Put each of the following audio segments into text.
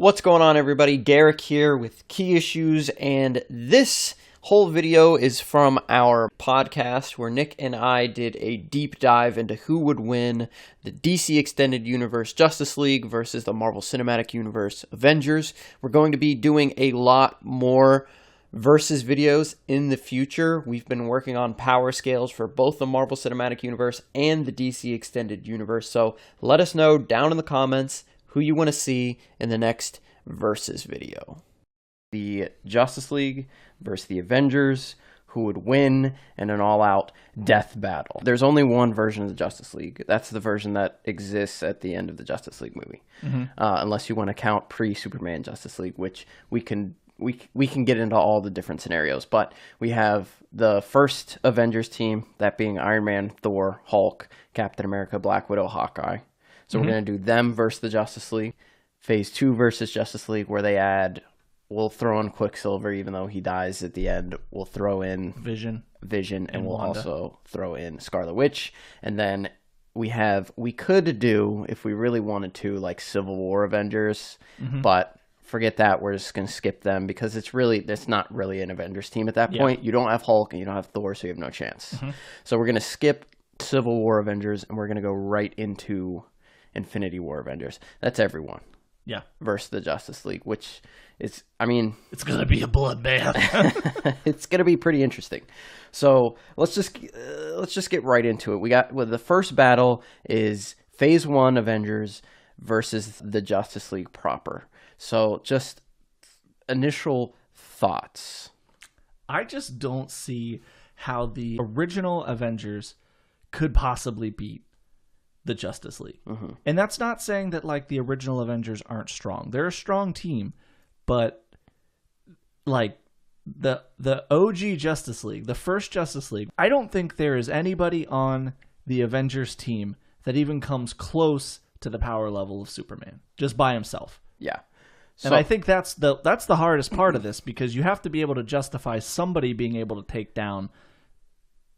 What's going on, everybody? Garrick here with Key Issues, and this whole video is from our podcast where Nick and I did a deep dive into who would win the DC Extended Universe Justice League versus the Marvel Cinematic Universe Avengers. We're going to be doing a lot more versus videos in the future. We've been working on power scales for both the Marvel Cinematic Universe and the DC Extended Universe, so let us know down in the comments who you want to see in the next versus video. The Justice League versus the Avengers, who would win in an all-out death battle. There's only one version of the Justice League. That's the version that exists at the end of the Justice League movie. Unless you want to count pre-Superman Justice League, which we can get into all the different scenarios. But we have the first Avengers team, that being Iron Man, Thor, Hulk, Captain America, Black Widow, Hawkeye. So we're going to do them versus the Justice League. Phase 2 versus Justice League, where we'll throw in Quicksilver, even though he dies at the end. We'll throw in Vision, and we'll also throw in Scarlet Witch. And then we could do, if we really wanted to, like Civil War Avengers, but forget that. We're just going to skip them because it's not really an Avengers team at that point. You don't have Hulk and you don't have Thor, so you have no chance. So we're going to skip Civil War Avengers, and we're going to go right into Infinity War Avengers. That's everyone. Yeah. Versus the Justice League, which is, it's going to be a bloodbath. It's going to be pretty interesting. So let's just get right into it. The first battle is Phase 1 Avengers versus the Justice League proper. So just initial thoughts. I just don't see how the original Avengers could possibly beat the Justice League. And that's not saying that like the original Avengers aren't strong. They're a strong team, but like the OG Justice League, the first Justice League, I don't think there is anybody on the Avengers team that even comes close to the power level of Superman just by himself. Yeah. And I think that's the hardest part of this, because you have to be able to justify somebody being able to take down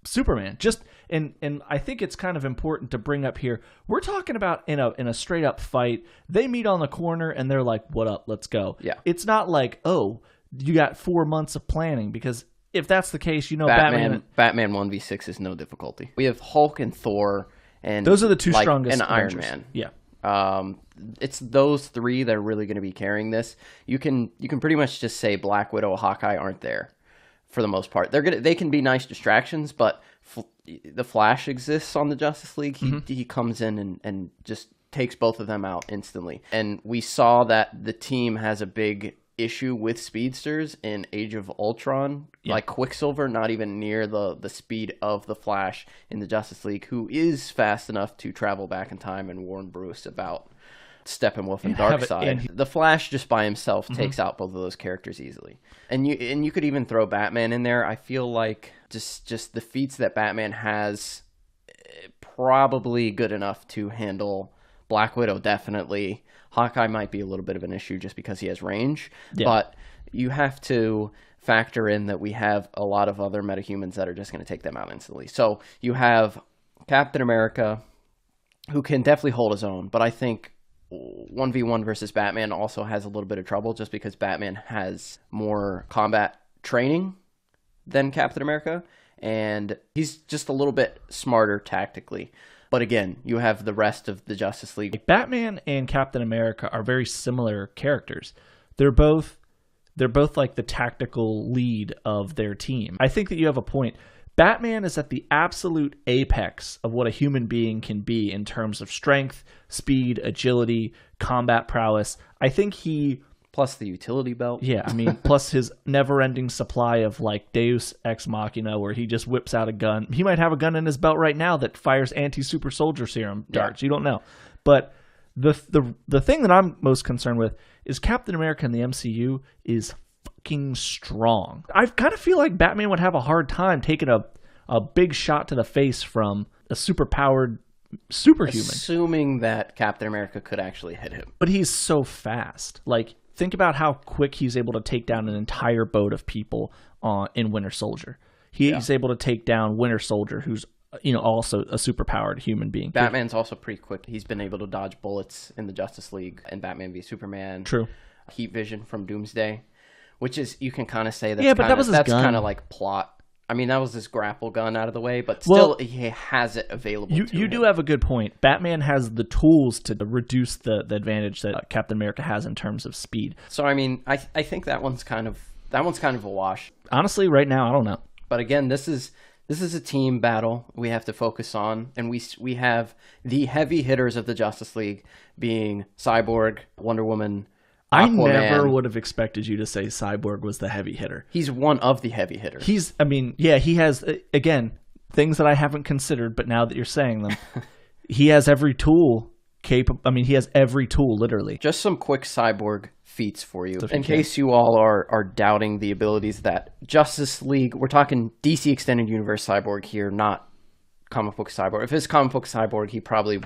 Superman. And I think it's kind of important to bring up here. We're talking about in a straight up fight. They meet on the corner and they're like, "What up? Let's go." Yeah. It's not like, "Oh, you got 4 months of planning," because if that's the case, Batman 1v6 is no difficulty. We have Hulk and Thor, and those are the two strongest. And Avengers. Iron Man. Yeah. It's those three that are really going to be carrying this. You can pretty much just say Black Widow, Hawkeye aren't there. For the most part, they can be nice distractions, but the Flash exists on the Justice League. He comes in and just takes both of them out instantly. And we saw that the team has a big issue with speedsters in Age of Ultron, like Quicksilver, not even near the speed of the Flash in the Justice League, who is fast enough to travel back in time and warn Bruce about Steppenwolf and Darkseid. The Flash just by himself takes out both of those characters easily. And you could even throw Batman in there. I feel like just the feats that Batman has, probably good enough to handle Black Widow, definitely. Hawkeye might be a little bit of an issue just because he has range. Yeah. But you have to factor in that we have a lot of other metahumans that are just going to take them out instantly. So you have Captain America, who can definitely hold his own, but I think 1v1 versus Batman also has a little bit of trouble just because Batman has more combat training than Captain America, and he's just a little bit smarter tactically. But again, you have the rest of the Justice League. Batman and Captain America are very similar characters. They're both like the tactical lead of their team. I think that you have a point. Batman is at the absolute apex of what a human being can be in terms of strength, speed, agility, combat prowess. I think he... Plus the utility belt. Yeah, plus his never-ending supply of, like, Deus Ex Machina, where he just whips out a gun. He might have a gun in his belt right now that fires anti-super soldier serum darts. Yeah. You don't know. But the thing that I'm most concerned with is Captain America in the MCU is fucking strong. I kind of feel like Batman would have a hard time taking a big shot to the face from a superpowered superhuman. Assuming that Captain America could actually hit him. But he's so fast. Like, think about how quick he's able to take down an entire boat of people in Winter Soldier. He's able to take down Winter Soldier, who's also a superpowered human being. Batman's also pretty quick. He's been able to dodge bullets in the Justice League and Batman v Superman. True. Heat vision from Doomsday, which is, you can kind of say that's that's kind of like plot. I mean, that was his grapple gun out of the way, but still he has it available to him. You do have a good point. Batman has the tools to reduce the advantage that Captain America has in terms of speed. So, I mean, I think that one's kind of a wash. Honestly, right now, I don't know. But again, this is a team battle we have to focus on, and we have the heavy hitters of the Justice League being Cyborg, Wonder Woman, Aquaman. I never would have expected you to say Cyborg was the heavy hitter. He's one of the heavy hitters. He has, again, things that I haven't considered, but now that you're saying them, he has every tool he has every tool, literally. Just some quick Cyborg feats for you, in case you all are doubting the abilities that Justice League, we're talking DC Extended Universe Cyborg here, not comic book Cyborg. If it's comic book Cyborg, he probably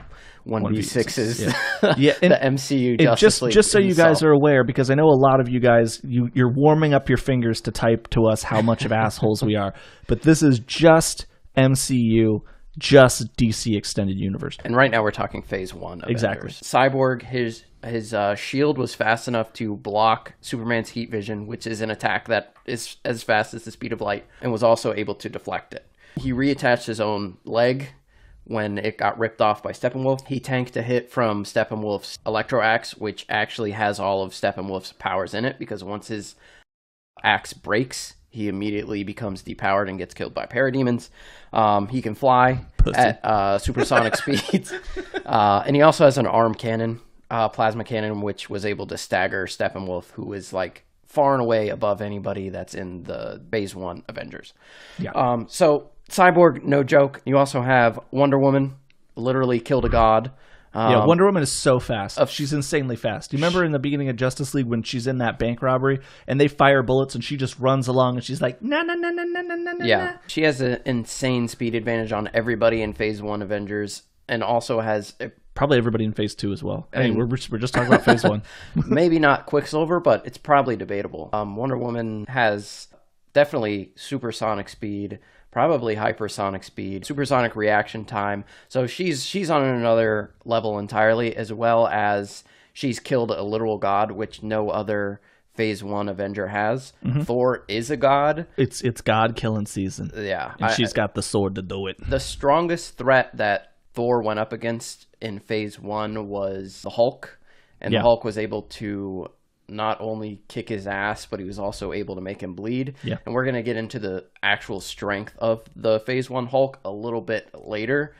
1v6s the MCU Justice League. Just so you guys are aware, because I know a lot of you guys, you're warming up your fingers to type to us how much of assholes we are, but this is just MCU, just DC Extended Universe. And right now we're talking Phase 1 Avengers. Exactly. Cyborg, his shield was fast enough to block Superman's heat vision, which is an attack that is as fast as the speed of light, and was also able to deflect it. He reattached his own leg when it got ripped off by Steppenwolf. He tanked a hit from Steppenwolf's Electro Axe, which actually has all of Steppenwolf's powers in it, because once his axe breaks, he immediately becomes depowered and gets killed by parademons. He can fly at supersonic speeds. And he also has an arm cannon, plasma cannon, which was able to stagger Steppenwolf, who is like far and away above anybody that's in the Phase 1 Avengers. Yeah. So Cyborg, no joke. You also have Wonder Woman, literally killed a god. Wonder Woman is so fast. She's insanely fast. Do you remember in the beginning of Justice League when she's in that bank robbery and they fire bullets and she just runs along and she's like, na na na na na na na. Yeah, she has an insane speed advantage on everybody in Phase 1 Avengers, and also has probably everybody in Phase 2 as well. Hey, we're just talking about Phase 1. Maybe not Quicksilver, but it's probably debatable. Wonder Woman has definitely supersonic speed, probably hypersonic speed, supersonic reaction time. So she's on another level entirely, as well as she's killed a literal god, which no other Phase 1 Avenger has. Mm-hmm. Thor is a god. It's god killing season. Yeah. And she's got the sword to do it. The strongest threat that Thor went up against in Phase 1 was the Hulk. And the Hulk was able to not only kick his ass, but he was also able to make him bleed. Yeah. And we're going to get into the actual strength of the Phase 1 Hulk a little bit later.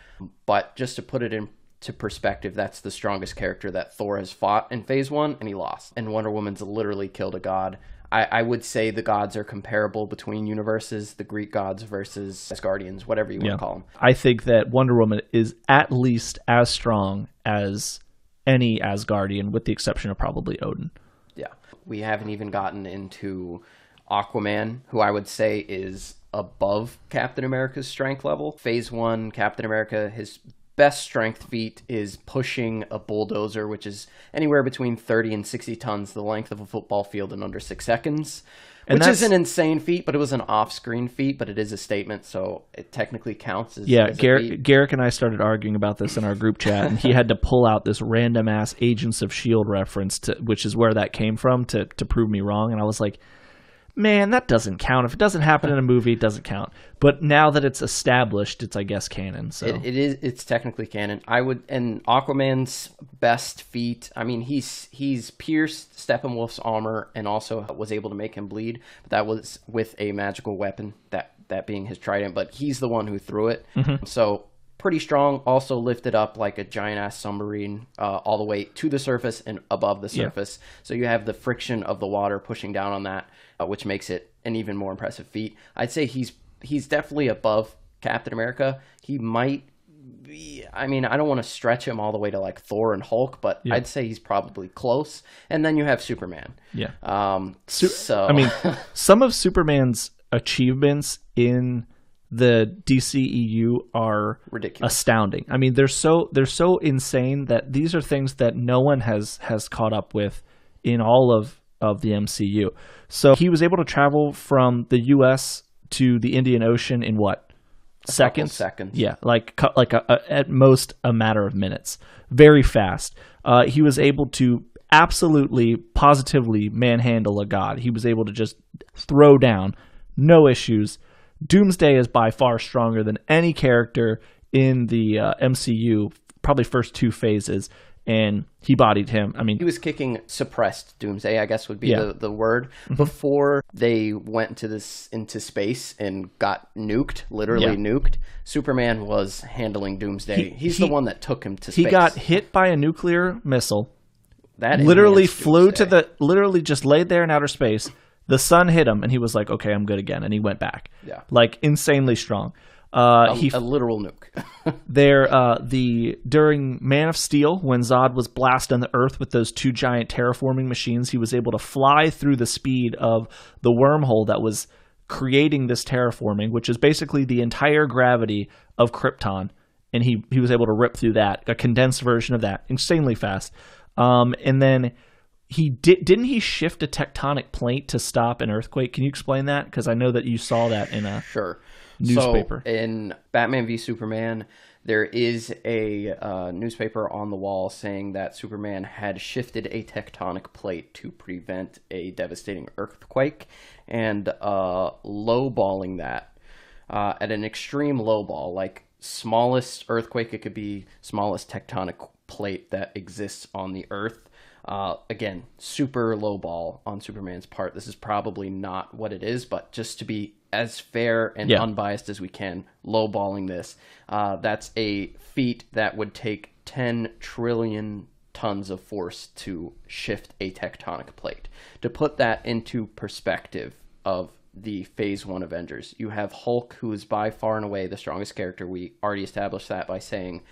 But just to put it into perspective, that's the strongest character that Thor has fought in Phase 1, and he lost. And Wonder Woman's literally killed a god. I would say the gods are comparable between universes, the Greek gods versus Asgardians, whatever you want to call them. I think that Wonder Woman is at least as strong as any Asgardian, with the exception of probably Odin. Yeah. We haven't even gotten into Aquaman, who I would say is above Captain America's strength level. Phase 1, Captain America, his best strength feat is pushing a bulldozer, which is anywhere between 30 and 60 tons, the length of a football field, in under 6 seconds. Which is an insane feat, but it was an off-screen feat, but it is a statement, so it technically counts as a feat. Garrick and I started arguing about this in our group chat, and he had to pull out this random-ass Agents of S.H.I.E.L.D. reference, which is where that came from, to prove me wrong, and I was like, man, that doesn't count. If it doesn't happen in a movie, it doesn't count. But now that it's established, it's, I guess, canon. So it's technically canon. And Aquaman's best feat, I mean, he's pierced Steppenwolf's armor and also was able to make him bleed. But that was with a magical weapon, that being his trident. But he's the one who threw it. Mm-hmm. So pretty strong. Also lifted up like a giant-ass submarine all the way to the surface and above the surface. Yeah. So you have the friction of the water pushing down on that, which makes it an even more impressive feat. I'd say he's definitely above Captain America. He might be, I mean, I don't want to stretch him all the way to like Thor and Hulk, but I'd say he's probably close. And then you have Superman. Yeah. So I mean, some of Superman's achievements in the DCEU are ridiculous, astounding. I mean, they're so insane that these are things that no one has caught up with in all of the MCU. So he was able to travel from the US to the Indian Ocean in what? seconds. Seconds. Yeah, at most a matter of minutes. Very fast. He was able to absolutely, positively manhandle a god. He was able to just throw down, no issues. Doomsday is by far stronger than any character in the MCU, probably first 2 phases, and he bodied him. I mean, he was kicking suppressed Doomsday, I guess would be the word, before they went into space and got nuked, literally nuked. Superman was handling Doomsday. He's the one that took him to space. He got hit by a nuclear missile. That literally flew Doomsday. Literally just laid there in outer space. The sun hit him, and he was like, "Okay, I'm good again," and he went back. Yeah, like insanely strong. A literal nuke. During Man of Steel, when Zod was blasting the Earth with those 2 giant terraforming machines, he was able to fly through the speed of the wormhole that was creating this terraforming, which is basically the entire gravity of Krypton, and he was able to rip through that, a condensed version of that, insanely fast. And then didn't he shift a tectonic plate to stop an earthquake? Can you explain that? Because I know that you saw that in a newspaper. So in Batman v Superman, there is a newspaper on the wall saying that Superman had shifted a tectonic plate to prevent a devastating earthquake, and lowballing that at an extreme lowball, like smallest earthquake it could be, smallest tectonic plate that exists on the Earth. Again, super low ball on Superman's part. This is probably not what it is, but just to be as fair and unbiased as we can, lowballing this. That's a feat that would take 10 trillion tons of force to shift a tectonic plate. To put that into perspective of the Phase 1 Avengers, you have Hulk, who is by far and away the strongest character. We already established that by saying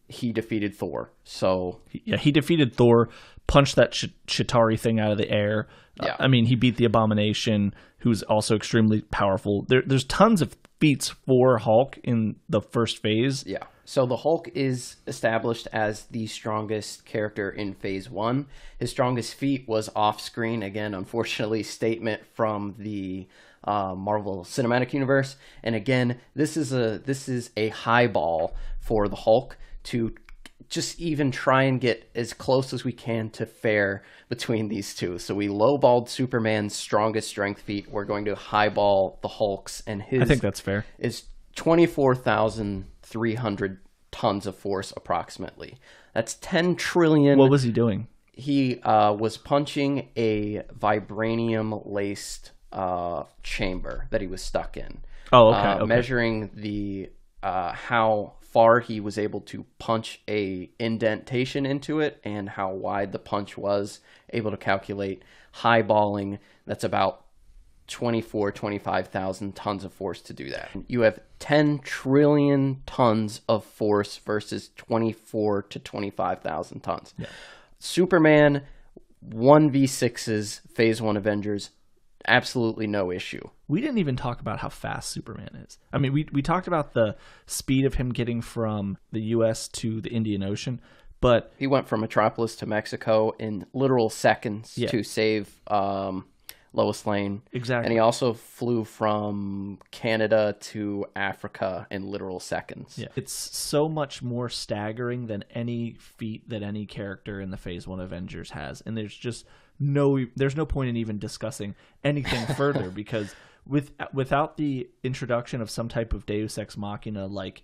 he defeated Thor. So he defeated Thor, punched that Chitauri thing out of the air. I mean, he beat the Abomination, who's also extremely powerful. There's tons of feats for Hulk in the first phase. Yeah. So the Hulk is established as the strongest character in Phase 1. His strongest feat was off-screen. Again, unfortunately, statement from the Marvel Cinematic Universe. And again, this is a high ball for the Hulk to just even try and get as close as we can to fair between these two. So we lowballed Superman's strongest strength feat. We're going to highball the Hulk's, and his, I think that's fair, is 24,300 tons of force approximately. That's 10 trillion. What was he doing? He was punching a vibranium-laced chamber that he was stuck in. Oh, okay. Measuring the how far he was able to punch a indentation into it and how wide the punch was, able to calculate highballing. That's about 25,000 tons of force to do that. You have 10 trillion tons of force versus 24 to 25,000 tons. Yeah. Superman 1v6's Phase 1 Avengers, absolutely no issue. We didn't even talk about how fast Superman is. I mean, we talked about the speed of him getting from the U.S. to the Indian Ocean, but he went from Metropolis to Mexico in literal seconds to save Lois Lane. Exactly. And he also flew from Canada to Africa in literal seconds. Yeah. It's so much more staggering than any feat that any character in the Phase 1 Avengers has. And there's no point in even discussing anything further because without the introduction of some type of Deus Ex Machina, like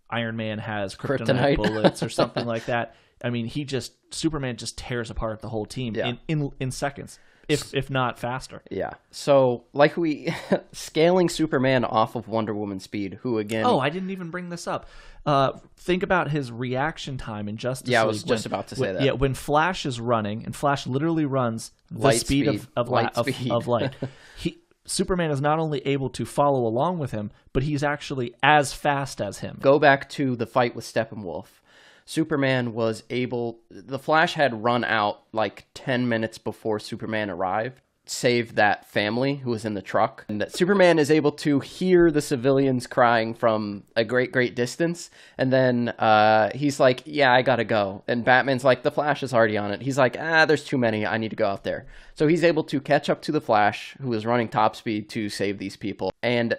Iron Man has kryptonite bullets or something like that, I mean, Superman just tears apart the whole team in seconds, if not faster. Yeah. So, scaling Superman off of Wonder Woman's speed, who again... Oh, I didn't even bring this up. Think about his reaction time in Justice League. Yeah, I was just about to say that. Yeah, when Flash is running, and Flash literally runs the speed of light. Superman is not only able to follow along with him, but he's actually as fast as him. Go back to the fight with Steppenwolf. Superman was able... The Flash had run out like 10 minutes before Superman arrived, saved that family who was in the truck. And Superman is able to hear the civilians crying from a great distance. And then he's like, yeah, I gotta go. And Batman's like, the Flash is already on it. He's like, there's too many. I need to go out there. So he's able to catch up to the Flash, who is running top speed to save these people. And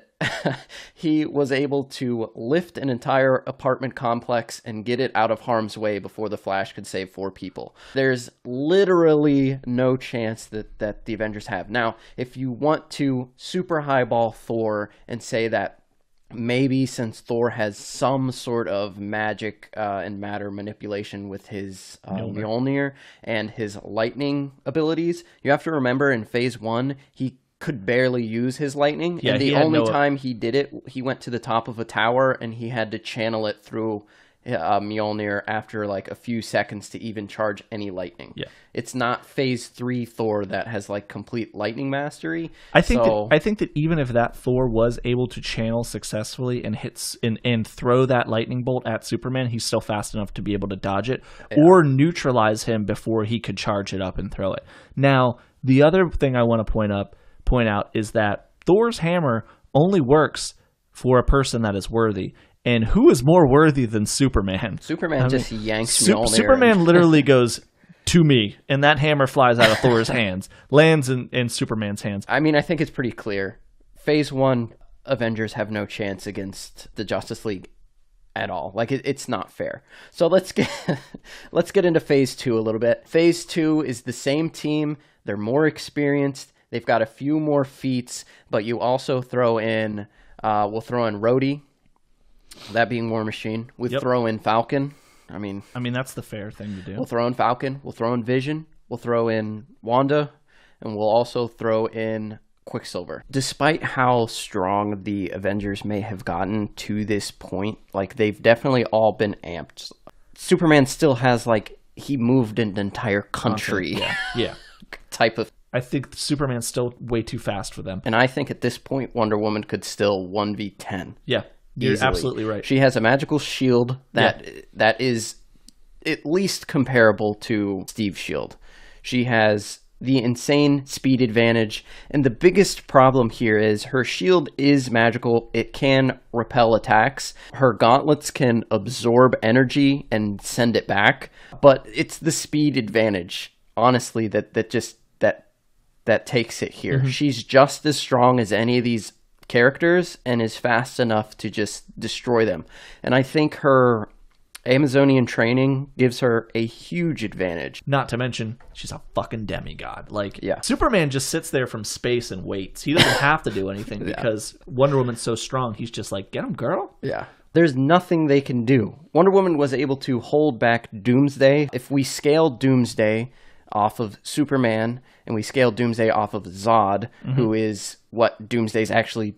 he was able to lift an entire apartment complex and get it out of harm's way before the Flash could save 4 people. There's literally no chance that the Avengers have. Now, if you want to super highball Thor and say that maybe since Thor has some sort of magic and matter manipulation with his Mjolnir and his lightning abilities, you have to remember in Phase 1, he could barely use his lightning. Yeah, and the only time he did it, he went to the top of a tower and he had to channel it through Mjolnir after like a few seconds to even charge any lightning. Yeah. It's not Phase 3 Thor that has like complete lightning mastery. I think that even if that Thor was able to channel successfully and and throw that lightning bolt at Superman, he's still fast enough to be able to dodge it or neutralize him before he could charge it up and throw it. Now, the other thing I want to point out is that Thor's hammer only works for a person that is worthy. And who is more worthy than Superman? Superman just yanks Mjolnir. Superman literally goes, to me, and that hammer flies out of Thor's hands, lands in Superman's hands. I mean, I think it's pretty clear. Phase 1 Avengers have no chance against the Justice League at all. Like, it's not fair. So let's get into Phase 2 a little bit. Phase 2 is the same team. They're more experienced. They've got a few more feats, but you also throw in, we'll throw in Rhodey, that being War Machine. We throw in Falcon. I mean, that's the fair thing to do. We'll throw in Falcon. We'll throw in Vision. We'll throw in Wanda. And we'll also throw in Quicksilver. Despite how strong the Avengers may have gotten to this point, like, they've definitely all been amped. Superman still has, like, he moved an entire country. Yeah. type of. I think Superman's still way too fast for them. And I think at this point, Wonder Woman could still 1v10. Yeah. You're absolutely right. She has a magical shield that is at least comparable to Steve's shield. She has the insane speed advantage, and the biggest problem here is her shield is magical. It can repel attacks. Her gauntlets can absorb energy and send it back, but it's the speed advantage, honestly, that takes it here. Mm-hmm. She's just as strong as any of these characters and is fast enough to just destroy them. And I think her Amazonian training gives her a huge advantage. Not to mention, she's a fucking demigod. Like, Superman just sits there from space and waits. He doesn't have to do anything because Wonder Woman's so strong. He's just like, get him, girl. Yeah. There's nothing they can do. Wonder Woman was able to hold back Doomsday. If we scale Doomsday off of Superman and we scale Doomsday off of Zod, who is what Doomsday's actually,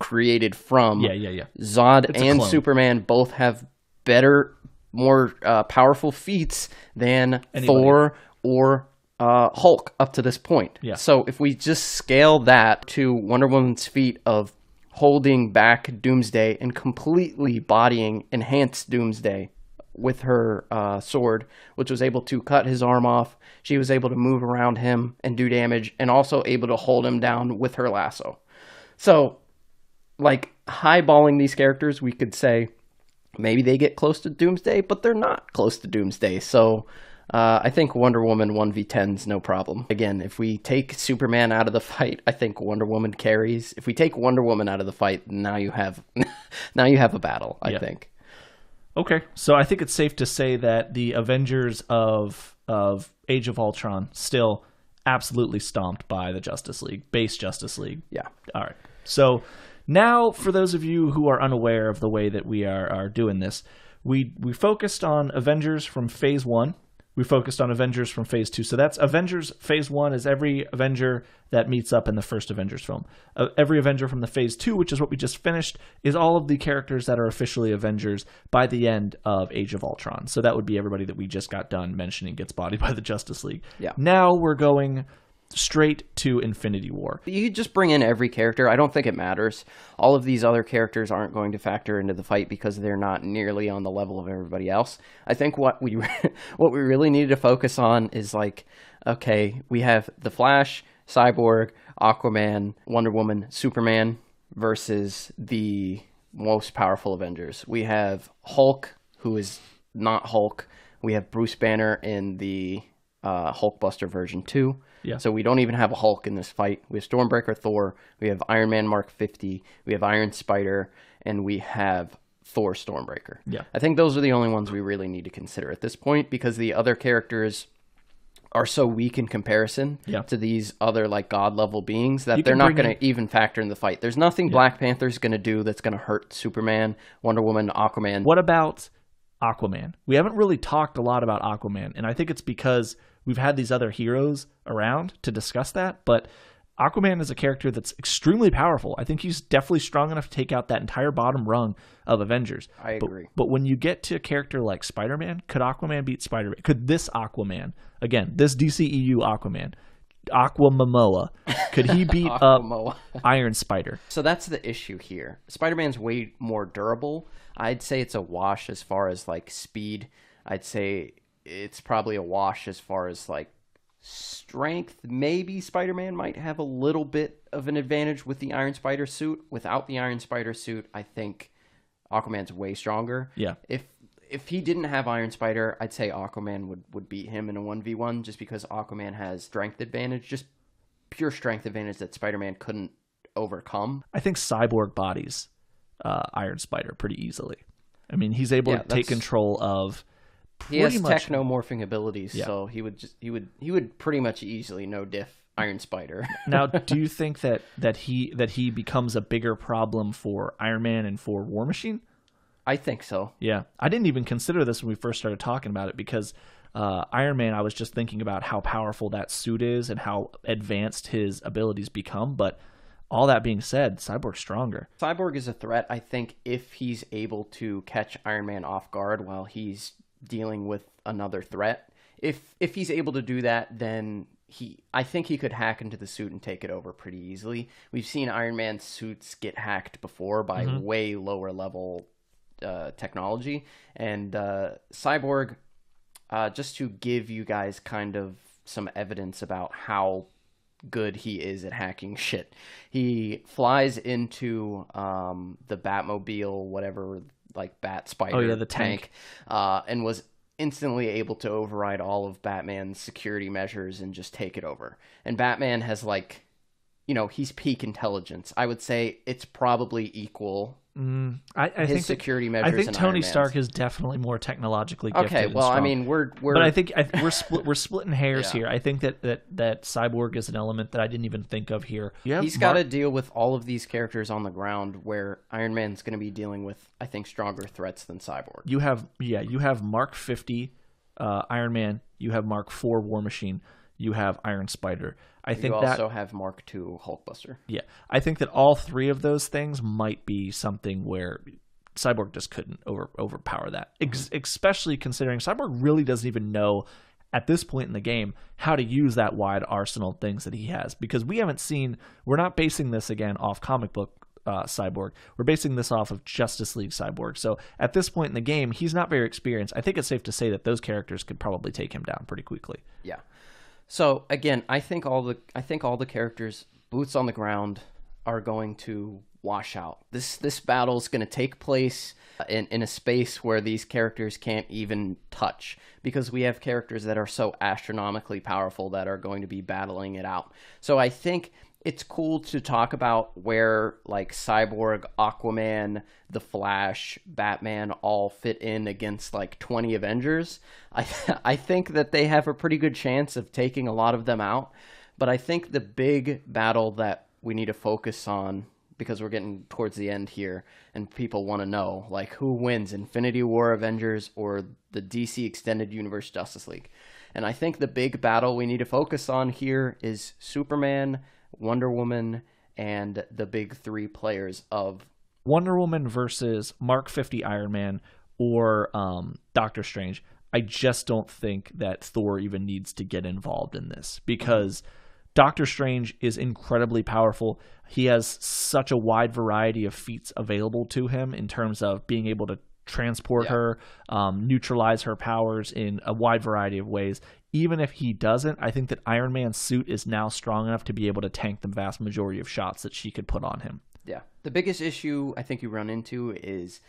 created from. Zod and Superman both have better, more powerful feats than Thor or Hulk up to this point. Yeah. So if we just scale that to Wonder Woman's feat of holding back Doomsday and completely bodying enhanced Doomsday with her sword, which was able to cut his arm off. She was able to move around him and do damage, and also able to hold him down with her lasso. So, like, highballing these characters, we could say maybe they get close to Doomsday, but they're not close to Doomsday. So, I think Wonder Woman 1v10's no problem. Again, if we take Superman out of the fight, I think Wonder Woman carries. If we take Wonder Woman out of the fight, now you have a battle, I think. Okay, so I think it's safe to say that the Avengers of Age of Ultron still absolutely stomped by the Justice League, base Justice League. Yeah. All right. So now, for those of you who are unaware of the way that we are doing this, we focused on Avengers from Phase 1. We focused on Avengers from Phase 2. So that's Avengers Phase 1 is every Avenger that meets up in the first Avengers film. Every Avenger from the Phase 2, which is what we just finished, is all of the characters that are officially Avengers by the end of Age of Ultron. So that would be everybody that we just got done mentioning gets bodied by the Justice League. Yeah. Now we're going straight to Infinity War. You could just bring in every character. I don't think it matters. All of these other characters aren't going to factor into the fight because they're not nearly on the level of everybody else. I think what we really need to focus on is, like, okay, we have the Flash, Cyborg, Aquaman, Wonder Woman, Superman versus the most powerful Avengers. We have Hulk, who is not Hulk. We have Bruce Banner in the Hulkbuster version 2. Yeah. So we don't even have a Hulk in this fight. We have Stormbreaker Thor, we have Iron Man Mark 50, we have Iron Spider, and we have Thor Stormbreaker. Yeah. I think those are the only ones we really need to consider at this point, because the other characters are so weak in comparison to these other like god level beings that they're not going to even factor in the fight. There's nothing Black Panther's going to do that's going to hurt Superman, Wonder Woman, Aquaman. What about Aquaman? We haven't really talked a lot about Aquaman, and I think it's because we've had these other heroes around to discuss that, but Aquaman is a character that's extremely powerful. I think he's definitely strong enough to take out that entire bottom rung of Avengers. I agree. But when you get to a character like Spider-Man, could Aquaman beat Spider-Man? Could this Aquaman, again, this DCEU Aquaman, Aquamomoa, could he beat up Iron Spider? So that's the issue here. Spider-Man's way more durable. I'd say it's a wash as far as like speed. I'd say it's probably a wash as far as like strength. Maybe Spider-Man might have a little bit of an advantage with the Iron Spider suit. Without the Iron Spider suit, I think Aquaman's way stronger. Yeah. If he didn't have Iron Spider, I'd say Aquaman would beat him in a 1v1 just because Aquaman has strength advantage, just pure strength advantage that Spider-Man couldn't overcome. I think Cyborg bodies Iron Spider pretty easily. I mean, he's able to take control of he has technomorphing abilities, so he would pretty much easily no diff Iron Spider. Now, do you think that he becomes a bigger problem for Iron Man and for War Machine? I think so. Yeah. I didn't even consider this when we first started talking about it because Iron Man, I was just thinking about how powerful that suit is and how advanced his abilities become. But all that being said, Cyborg's stronger. Cyborg is a threat, I think, if he's able to catch Iron Man off guard while he's dealing with another threat. If he's able to do that, then I think he could hack into the suit and take it over pretty easily. We've seen Iron Man's suits get hacked before by way lower level technology, and Cyborg, just to give you guys kind of some evidence about how good he is at hacking shit, he flies into the Batmobile, whatever, like Bat Spider, the tank, and was instantly able to override all of Batman's security measures and just take it over. And Batman has like, he's peak intelligence. I would say it's probably equal. I think security measures. I think Tony Stark is definitely more technologically gifted. Okay, well, I mean, but I think we're splitting hairs here. I think that Cyborg is an element that I didn't even think of here. He's got to deal with all of these characters on the ground, where Iron Man's going to be dealing with, I think, stronger threats than Cyborg. You have Mark 50 Iron Man. You have Mark 4 War Machine. You have Iron Spider. You also have Mark II Hulkbuster. Yeah. I think that all three of those things might be something where Cyborg just couldn't overpower that. Especially considering Cyborg really doesn't even know at this point in the game how to use that wide arsenal of things that he has. Because we're not basing this again off comic book Cyborg. We're basing this off of Justice League Cyborg. So at this point in the game, he's not very experienced. I think it's safe to say that those characters could probably take him down pretty quickly. Yeah. So again, I think all the characters, boots on the ground, are going to wash out. This battle is going to take place in a space where these characters can't even touch, because we have characters that are so astronomically powerful that are going to be battling it out. So I think it's cool to talk about where like Cyborg, Aquaman, The Flash, Batman all fit in against like 20 Avengers. I think that they have a pretty good chance of taking a lot of them out. But I think the big battle that we need to focus on, because we're getting towards the end here and people want to know, like, who wins, Infinity War Avengers or the DC Extended Universe Justice League? And I think the big battle we need to focus on here is Superman, Wonder Woman, and the big three players of Wonder Woman versus Mark 50 Iron Man or Doctor Strange. I just don't think that Thor even needs to get involved in this, because Doctor Strange is incredibly powerful. He has such a wide variety of feats available to him in terms of being able to transport her, neutralize her powers in a wide variety of ways. Even if he doesn't, I think that Iron Man's suit is now strong enough to be able to tank the vast majority of shots that she could put on him. Yeah. The biggest issue I think you run into is,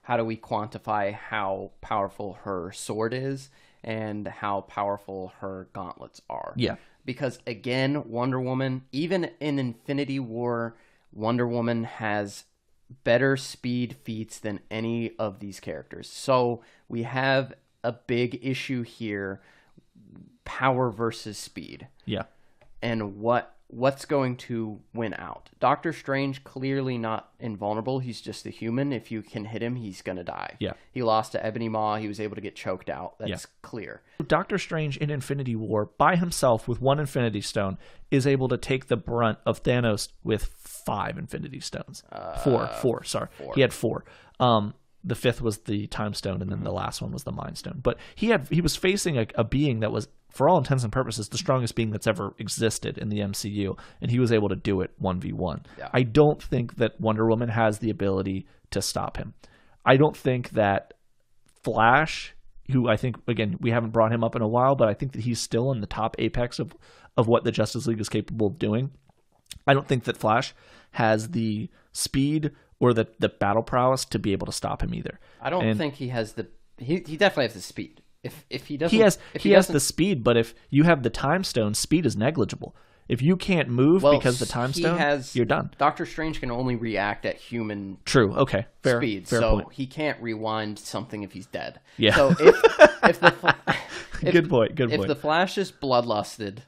how do we quantify how powerful her sword is and how powerful her gauntlets are? Yeah. because, again, Wonder Woman, even in Infinity War, Wonder Woman has better speed feats than any of these characters. So we have a big issue here, power versus speed. Yeah. And what's going to win out? Doctor Strange, clearly not invulnerable. He's just a human. If you can hit him, he's going to die. Yeah. He lost to Ebony Maw. He was able to get choked out. That's clear. Doctor Strange in Infinity War, by himself with one Infinity Stone, is able to take the brunt of Thanos with 5 Infinity Stones. Four. Sorry. He had 4. The 5th was the Time Stone, and then the last one was the Mind Stone. But he was facing a being that was, for all intents and purposes, the strongest being that's ever existed in the MCU, and he was able to do it 1v1. Yeah. I don't think that Wonder Woman has the ability to stop him. I don't think that Flash, who I think, again, we haven't brought him up in a while, but I think that he's still in the top apex of what the Justice League is capable of doing. I don't think that Flash has the speed or the battle prowess to be able to stop him either. I don't think he has he definitely has the speed. If he doesn't, he has the speed, but if you have the Time Stone, speed is negligible. If you can't move because the Time Stone, you're done. Doctor Strange can only react at human Okay. Fair speed, fair so point. he can't rewind something if he's dead. Yeah. So if Good point. If the Flash is bloodlusted,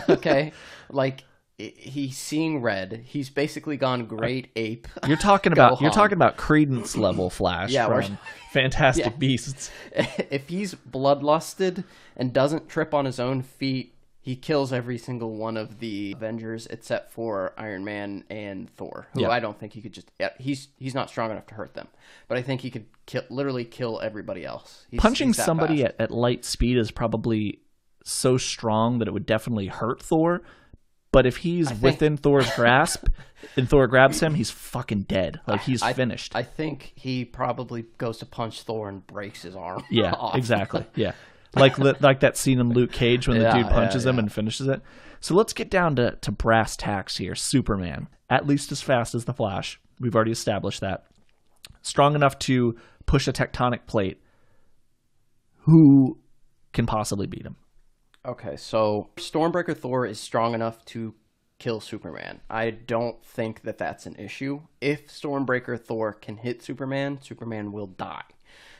okay, like he's seeing red, he's basically gone great ape. You're talking about Credence level Flash from Fantastic Beasts. If he's bloodlusted and doesn't trip on his own feet, he kills every single one of the Avengers except for Iron Man and Thor, who I don't think he could just... He's not strong enough to hurt them. But I think he could literally kill everybody else. Punching somebody at light speed is probably so strong that it would definitely hurt Thor. But if he's within Thor's grasp and Thor grabs him, he's fucking dead. Like, he's finished. I think he probably goes to punch Thor and breaks his arm off. Exactly. Yeah. Like that scene in Luke Cage when the dude punches him and finishes it. So let's get down to brass tacks here. Superman, at least as fast as the Flash. We've already established that. Strong enough to push a tectonic plate. Who can possibly beat him? Okay, so Stormbreaker Thor is strong enough to kill Superman. I don't think that that's an issue. If Stormbreaker Thor can hit Superman, Superman will die.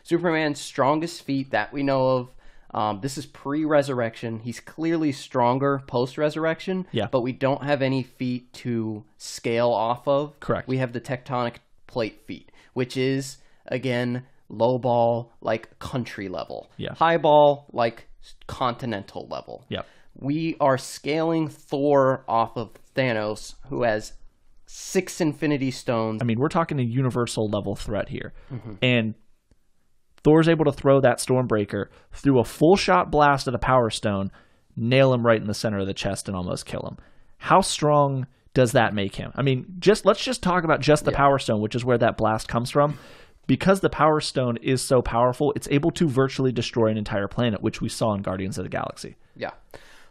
Superman's strongest feat that we know of, this is pre-resurrection. He's clearly stronger post-resurrection, but we don't have any feat to scale off of. Correct. We have the tectonic plate feat, which is, again, low ball, like country level. Yeah. High ball, like continental level. Yep. We are scaling Thor off of Thanos, who has 6 Infinity Stones. I mean, we're talking a universal level threat here. And Thor's able to throw that Stormbreaker through a full shot blast of the Power Stone, nail him right in the center of the chest and almost kill him. How strong does that make him? I mean, let's just talk about just the Power Stone, which is where that blast comes from. Because the Power Stone is so powerful, it's able to virtually destroy an entire planet, which we saw in Guardians of the Galaxy. Yeah.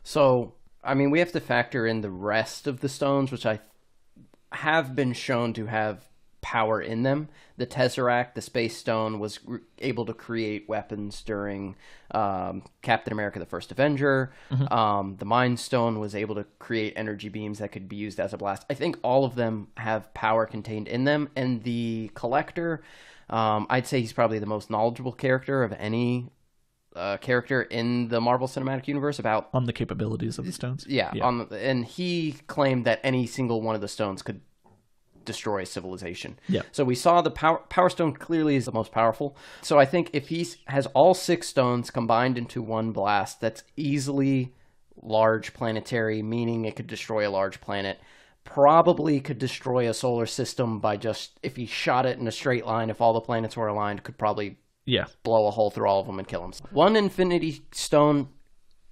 So, I mean, we have to factor in the rest of the stones, which have been shown to have power in them. The Tesseract, the Space Stone, was able to create weapons during Captain America, the First Avenger. The Mind Stone was able to create energy beams that could be used as a blast. I think all of them have power contained in them. And the Collector... I'd say he's probably the most knowledgeable character of any character in the Marvel Cinematic Universe on the capabilities of the stones. And he claimed that any single one of the stones could destroy civilization. So we saw the Power Stone clearly is the most powerful. So I think if he has all 6 stones combined into one blast, that's easily large planetary, meaning it could destroy a large planet. Probably could destroy a solar system by just, if he shot it in a straight line, if all the planets were aligned, could probably blow a hole through all of them and kill them. One Infinity Stone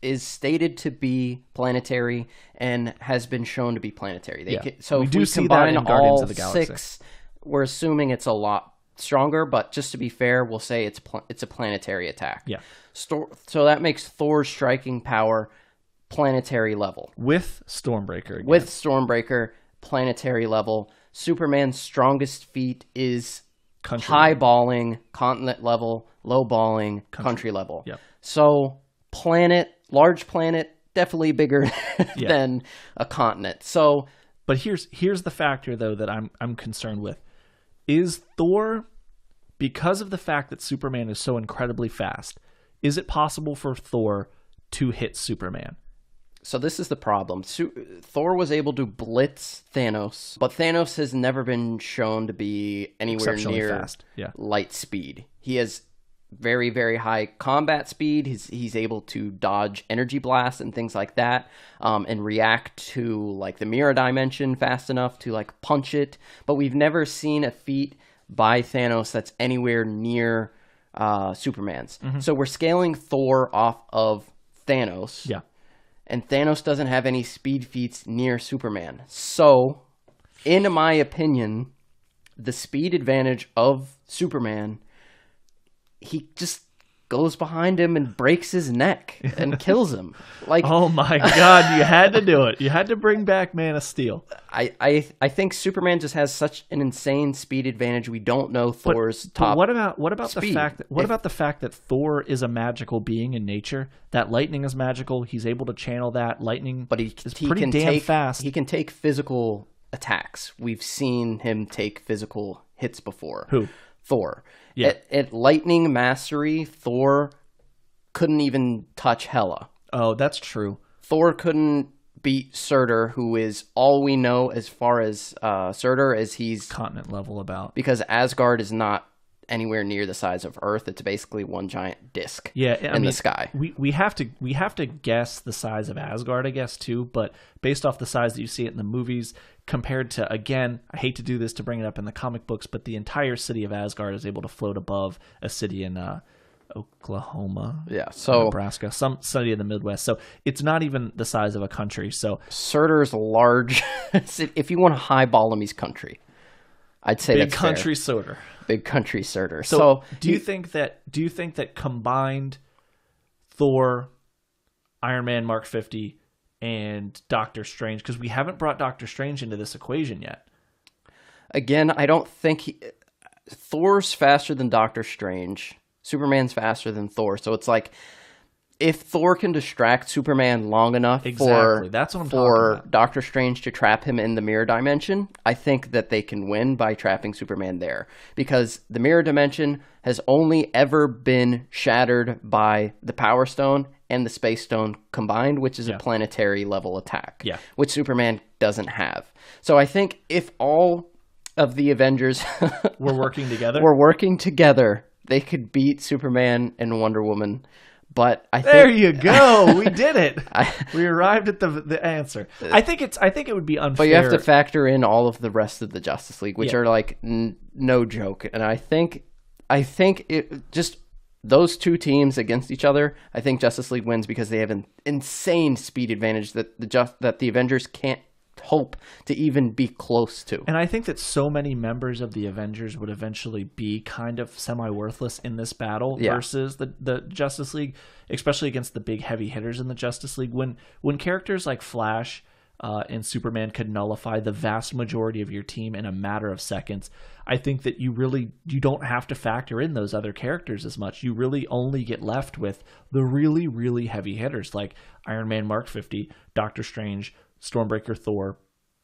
is stated to be planetary and has been shown to be planetary. So if we combine all 6, we're assuming it's a lot stronger, but just to be fair, we'll say it's a planetary attack. So that makes Thor's striking power planetary level. With Stormbreaker. Again. With Stormbreaker, planetary level. Superman's strongest feat is high balling, continent level, low balling, country level. So large planet, definitely bigger than a continent. So, but here's the factor though that I'm concerned with. Is Thor, because of the fact that Superman is so incredibly fast, is it possible for Thor to hit Superman? So this is the problem. Thor was able to blitz Thanos, but Thanos has never been shown to be anywhere near fast. Light speed. He has very, very high combat speed. He's able to dodge energy blasts and things like that, and react to like the mirror dimension fast enough to like punch it. But we've never seen a feat by Thanos that's anywhere near Superman's. So we're scaling Thor off of Thanos. Yeah. And Thanos doesn't have any speed feats near Superman. So, in my opinion, the speed advantage of Superman, he just goes behind him and breaks his neck and kills him. Like, oh my God, you had to do it. You had to bring back Man of Steel. I think Superman just has such an insane speed advantage. We don't know Thor's top. What about speed? the fact that Thor is a magical being in nature? That lightning is magical. He's able to channel that lightning. But he can damn fast. He can take physical attacks. We've seen him take physical hits before. Who? Thor. Yeah. At lightning mastery, Thor couldn't even touch Hela. Oh, that's true. Thor couldn't beat Surtur, who is all we know as far as Surtur as he's continent level about. Because Asgard is not anywhere near the size of Earth. It's basically one giant disc in the sky. We have to guess the size of Asgard, I guess, too, but based off the size that you see it in the movies, compared to, again, I hate to do this to bring it up in the comic books, but the entire city of Asgard is able to float above a city in Oklahoma, Nebraska, some city in the Midwest. So it's not even the size of a country. So Surtur's large. If you want to highball him, he's country. I'd say big country Surtur. Big country Surtur. So do you think that combined Thor, Iron Man Mark 50, and Doctor Strange, because we haven't brought Doctor Strange into this equation yet. Again, I don't think Thor's faster than Doctor Strange. Superman's faster than Thor. So it's like, if Thor can distract Superman long enough for Doctor Strange to trap him in the mirror dimension, I think that they can win by trapping Superman there. Because the mirror dimension has only ever been shattered by the Power Stone and the Space Stone combined, which is a planetary level attack, which Superman doesn't have. So I think if all of the Avengers were working together, they could beat Superman and Wonder Woman. But I think, there you go. We did it. We arrived at the answer. I think it would be unfair. But you have to factor in all of the rest of the Justice League, which are like no joke. And I think it just those two teams against each other. I think Justice League wins because they have an insane speed advantage that the Avengers can't hope to even be close to. And I think that so many members of the Avengers would eventually be kind of semi-worthless in this battle versus the Justice League, especially against the big heavy hitters in the Justice League. When characters like Flash and Superman could nullify the vast majority of your team in a matter of seconds, I think that you don't have to factor in those other characters as much. You really only get left with the really, really heavy hitters like Iron Man Mark 50, Doctor Strange, Stormbreaker Thor,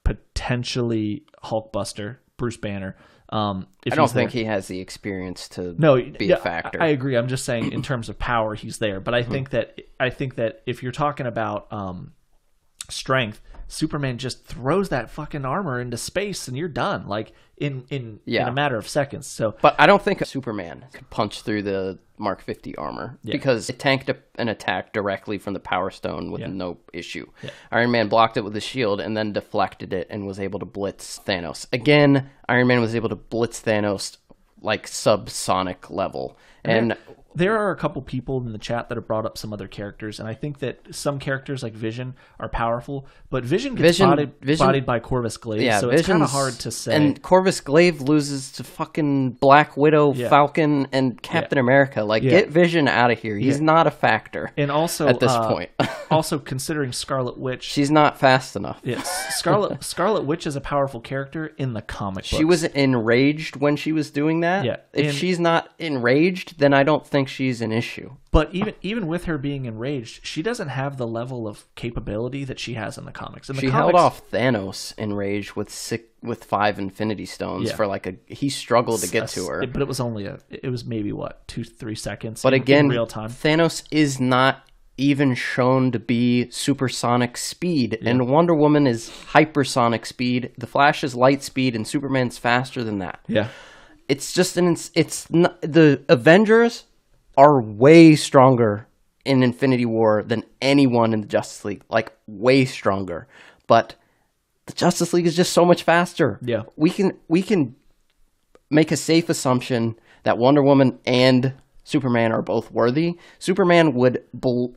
potentially Hulkbuster, Bruce Banner. I don't think he has the experience to be a factor. I agree. I'm just saying in terms of power, he's there. But I think that if you're talking about strength, Superman just throws that fucking armor into space and you're done, like in a matter of seconds. So, but I don't think Superman could punch through the Mark 50 armor because it tanked an attack directly from the Power Stone with no issue. Yeah. Iron Man blocked it with a shield and then deflected it and was able to blitz Thanos. Again, Iron Man was able to blitz Thanos like subsonic level. And there are a couple people in the chat that have brought up some other characters, and I think that some characters like Vision are powerful, but Vision gets bodied by Corvus Glaive, so it's kind of hard to say. And Corvus Glaive loses to fucking Black Widow, Falcon, and Captain America. Like, get Vision out of here. He's not a factor. And also at this point, also considering Scarlet Witch, she's not fast enough. Yes, Scarlet Witch is a powerful character in the comic books. She was enraged when she was doing that. Yeah, if she's not enraged, then I don't think she's an issue. But even with her being enraged, she doesn't have the level of capability that she has in the comics. She held off Thanos enraged with 5 Infinity Stones for he struggled to get to her. But it was maybe 2-3 seconds. But again, in real time. Thanos is not even shown to be supersonic speed, and Wonder Woman is hypersonic speed. The Flash is light speed, and Superman's faster than that. Yeah. It's just the Avengers are way stronger in Infinity War than anyone in the Justice League, like way stronger. But the Justice League is just so much faster. Yeah, we can make a safe assumption that Wonder Woman and Superman are both worthy. Superman would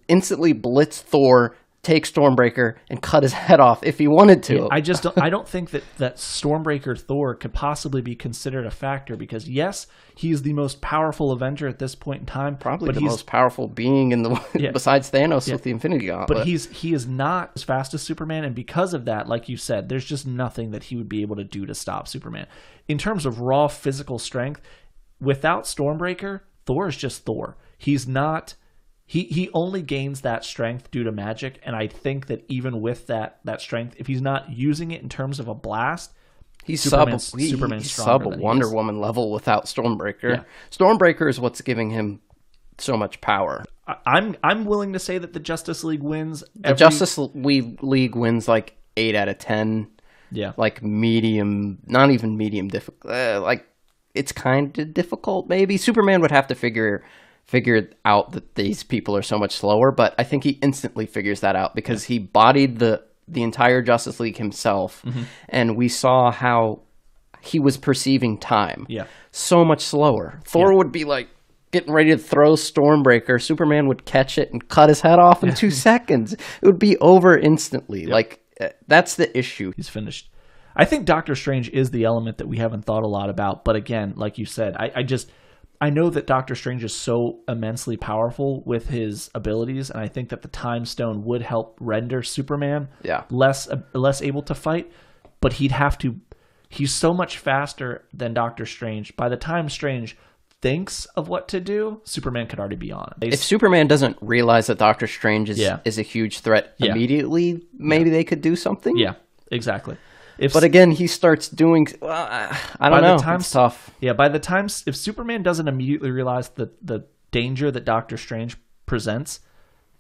instantly blitz Thor, take Stormbreaker, and cut his head off if he wanted to. Yeah, I don't think that Stormbreaker Thor could possibly be considered a factor because yes, he is the most powerful Avenger at this point in time. Probably the most powerful being in the besides Thanos with the Infinity Gauntlet. But he is not as fast as Superman, and because of that, like you said, there's just nothing that he would be able to do to stop Superman. In terms of raw physical strength, without Stormbreaker, Thor is just Thor. He's not. He only gains that strength due to magic, and I think that even with that strength, if he's not using it in terms of a blast, he's Superman's sub Wonder Woman level without Stormbreaker. Yeah. Stormbreaker is what's giving him so much power. I'm willing to say that the Justice League wins. The Justice League wins like 8 out of 10. Yeah, like medium, not even medium difficult. Like it's kind of difficult. Maybe Superman would have to figure out that these people are so much slower, but I think he instantly figures that out because he bodied the entire Justice League himself, and we saw how he was perceiving time. Yeah, so much slower. Thor would be like getting ready to throw Stormbreaker. Superman would catch it and cut his head off in 2 seconds. It would be over instantly. Yep. Like that's the issue. He's finished. I think Doctor Strange is the element that we haven't thought a lot about, but again, like you said, I know that Doctor Strange is so immensely powerful with his abilities, and I think that the Time Stone would help render Superman less able to fight, but he's so much faster than Doctor Strange. By the time Strange thinks of what to do, Superman could already be on him. If Superman doesn't realize that Doctor Strange is a huge threat immediately, maybe they could do something? Yeah, exactly. But again, he starts doing. I don't know. It's tough. Yeah, by the time if Superman doesn't immediately realize the danger that Doctor Strange presents,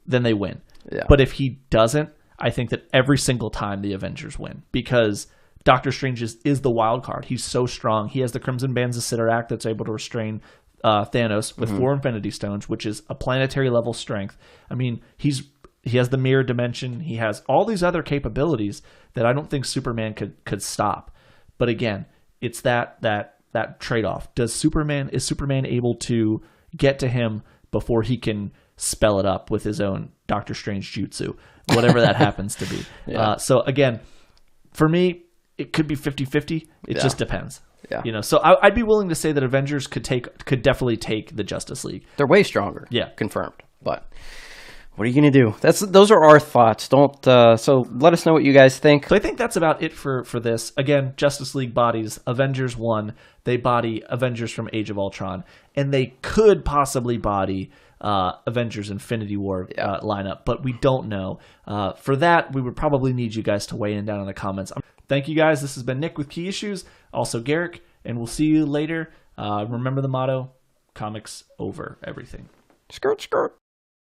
then they win. Yeah. But if he doesn't, I think that every single time the Avengers win because Doctor Strange is the wild card. He's so strong. He has the Crimson Bands of Sitteract that's able to restrain Thanos with 4 Infinity Stones, which is a planetary level strength. I mean, he has the mirror dimension. He has all these other capabilities that I don't think Superman could stop. But again, it's that trade-off. Is Superman able to get to him before he can spell it up with his own Doctor Strange jutsu, whatever that happens to be? Yeah. So again, for me, it could be 50-50. It just depends. Yeah. So I'd be willing to say that Avengers could definitely take the Justice League. They're way stronger. Yeah. Confirmed. But what are you going to do? Those are our thoughts. So let us know what you guys think. So I think that's about it for this. Again, Justice League bodies Avengers 1. They body Avengers from Age of Ultron. And they could possibly body Avengers Infinity War lineup. But we don't know. For that, we would probably need you guys to weigh in down in the comments. Thank you guys. This has been Nick with Key Issues. Also Garrick. And we'll see you later. Remember the motto, comics over everything. Skirt, skirt.